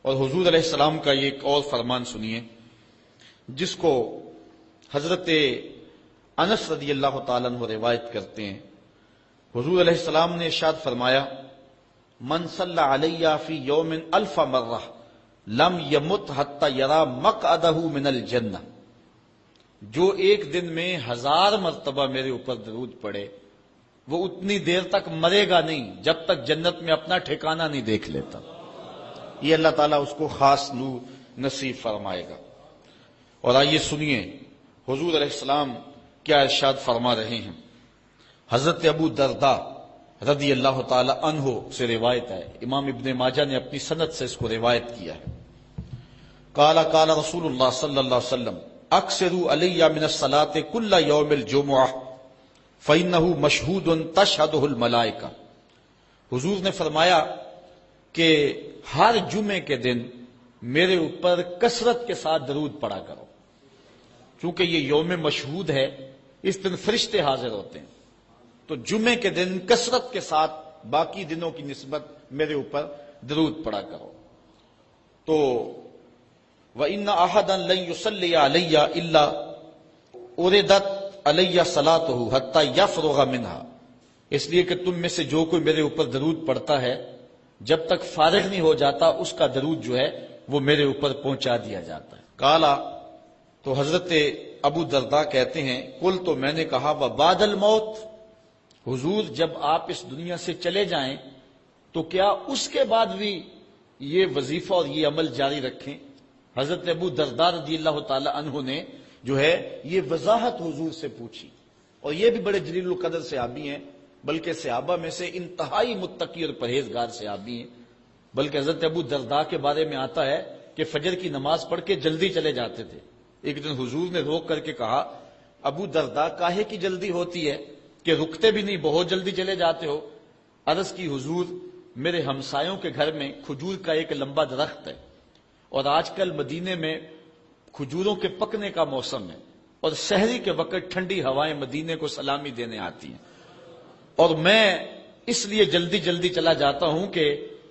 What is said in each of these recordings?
اور حضور علیہ السلام کا یہ ایک اور فرمان سنیے جس کو حضرت انس رضی اللہ تعالیٰ عنہ روایت کرتے ہیں۔ حضور علیہ السلام نے ارشاد فرمایا، من صلی علی فی یوم الف مرہ لم یمت حتی یری مقعدہ من الجنہ، جو ایک دن میں 1000 مرتبہ میرے اوپر درود پڑے وہ اتنی دیر تک مرے گا نہیں جب تک جنت میں اپنا ٹھکانہ نہیں دیکھ لیتا۔ یہ اللہ تعالیٰ اس کو خاص نور نصیب فرمائے گا۔ اور آئیے سنیے حضور علیہ السلام کیا ارشاد فرما رہے ہیں۔ حضرت ابو درداء رضی اللہ تعالی عنہ سے روایت ہے، امام ابن ماجہ نے اپنی سند سے اس کو روایت کیا ہے۔ قال قال رسول اللہ صلی اللہ علیہ وسلم اکثروا علی من الصلاۃ کل یوم الجمعہ فانہ مشہود تشہدہ الملائکہ۔ حضور نے فرمایا کہ ہر جمعے کے دن میرے اوپر کثرت کے ساتھ درود پڑا کرو، چونکہ یہ یوم مشہود ہے، اس دن فرشتے حاضر ہوتے ہیں، تو جمعے کے دن کثرت کے ساتھ باقی دنوں کی نسبت میرے اوپر درود پڑا کرو۔ تو وَإِنَّ أَحَدًا لَن يُصَلِّيَ عَلَيَّ إِلَّا أُرِدَتْ عَلَيَّ صَلَاتُهُ حَتَّى يَفْرُغَ مِنْهَا، اس لیے کہ تم میں سے جو کوئی میرے اوپر درود پڑتا ہے جب تک فارغ نہیں ہو جاتا اس کا درود جو ہے وہ میرے اوپر پہنچا دیا جاتا ہے۔ کالا، تو حضرت ابو درداء کہتے ہیں قل، تو میں نے کہا وبعد الموت، حضور جب آپ اس دنیا سے چلے جائیں تو کیا اس کے بعد بھی یہ وظیفہ اور یہ عمل جاری رکھیں؟ حضرت ابو درداء رضی اللہ تعالی عنہ نے جو ہے یہ وضاحت حضور سے پوچھی، اور یہ بھی بڑے جلیل القدر صحابی ہیں، بلکہ صحابہ میں سے انتہائی متقی اور پرہیزگار صحابی ہیں۔ بلکہ حضرت ابو درداء کے بارے میں آتا ہے کہ فجر کی نماز پڑھ کے جلدی چلے جاتے تھے۔ ایک دن حضور نے روک کر کے کہا، ابو درداء کاہے کی جلدی ہوتی ہے کہ رکتے بھی نہیں، بہت جلدی چلے جاتے ہو؟ عرض کی، حضور میرے ہمسایوں کے گھر میں کھجور کا ایک لمبا درخت ہے، اور آج کل مدینے میں کھجوروں کے پکنے کا موسم ہے، اور سحری کے وقت ٹھنڈی ہوائیں مدینے کو سلامی دینے آتی ہیں، اور میں اس لیے جلدی جلدی چلا جاتا ہوں کہ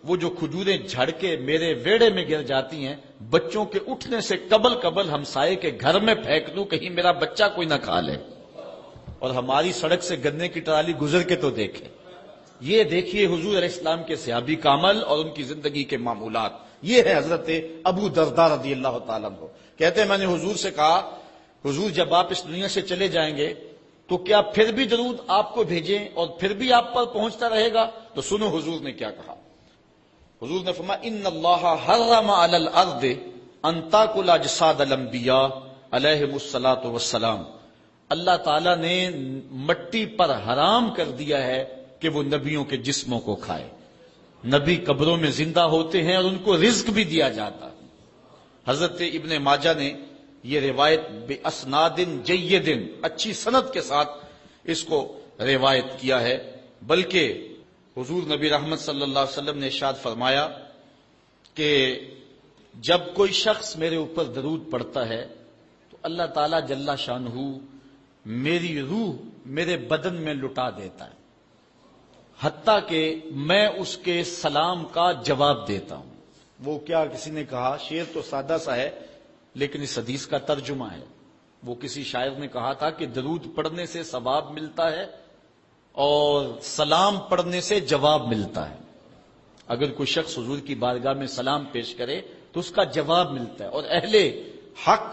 وہ جو کھجوریں جھڑ کے میرے ویڑے میں گر جاتی ہیں بچوں کے اٹھنے سے قبل ہمسائے کے گھر میں پھینک دوں، کہیں میرا بچہ کوئی نہ کھا لے۔ اور ہماری سڑک سے گنے کی ٹرالی گزر کے تو دیکھیں۔ یہ دیکھیے حضور علیہ السلام کے صحابی کا عمل اور ان کی زندگی کے معمولات۔ یہ ہے حضرت ابو درداء رضی اللہ تعالیٰ عنہ، کہتے ہیں میں نے حضور سے کہا، حضور جب آپ اس دنیا سے چلے جائیں گے تو کیا پھر بھی درود آپ کو بھیجیں اور پھر بھی آپ پر پہنچتا رہے گا؟ تو سنو حضور نے کیا کہا۔ حضور نے فرمایا، ان اللہ حرم علی الارض ان تاکل اجساد الانبیاء علیہم الصلاۃ والسلام، اللہ تعالیٰ نے مٹی پر حرام کر دیا ہے کہ وہ نبیوں کے جسموں کو کھائے۔ نبی قبروں میں زندہ ہوتے ہیں اور ان کو رزق بھی دیا جاتا ہے۔ حضرت ابن ماجہ نے یہ روایت بے اسناد جید، اچھی سند کے ساتھ اس کو روایت کیا ہے۔ بلکہ حضور نبی رحمت صلی اللہ علیہ وسلم نے ارشاد فرمایا کہ جب کوئی شخص میرے اوپر درود پڑتا ہے تو اللہ تعالیٰ جل شانہ میری روح میرے بدن میں لٹا دیتا ہے، حتیٰ کہ میں اس کے سلام کا جواب دیتا ہوں۔ وہ کیا، کسی نے کہا، شعر تو سادہ سا ہے لیکن اس حدیث کا ترجمہ ہے۔ وہ کسی شاعر نے کہا تھا کہ درود پڑھنے سے ثواب ملتا ہے اور سلام پڑھنے سے جواب ملتا ہے۔ اگر کوئی شخص حضور کی بارگاہ میں سلام پیش کرے تو اس کا جواب ملتا ہے، اور اہل حق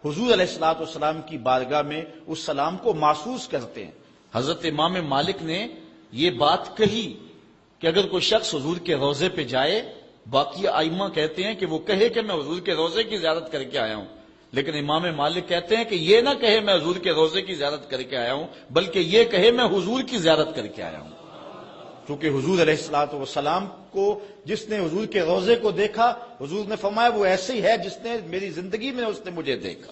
حضور علیہ الصلوۃ والسلام کی بارگاہ میں اس سلام کو محسوس کرتے ہیں۔ حضرت امام مالک نے یہ بات کہی کہ اگر کوئی شخص حضور کے روضے پہ جائے، باقی ائمہ کہتے ہیں کہ وہ کہے کہ میں حضور کے روضے کی زیارت کر کے آیا ہوں، لیکن امام مالک کہتے ہیں کہ یہ نہ کہے میں حضور کے روضے کی زیارت کر کے آیا ہوں، بلکہ یہ کہے میں حضور کی زیارت کر کے آیا ہوں۔ کیونکہ حضور علیہ الصلوۃ والسلام کو جس نے حضور کے روضے کو دیکھا، حضور نے فرمایا وہ ایسے ہی ہے جس نے میری زندگی میں اس نے مجھے دیکھا۔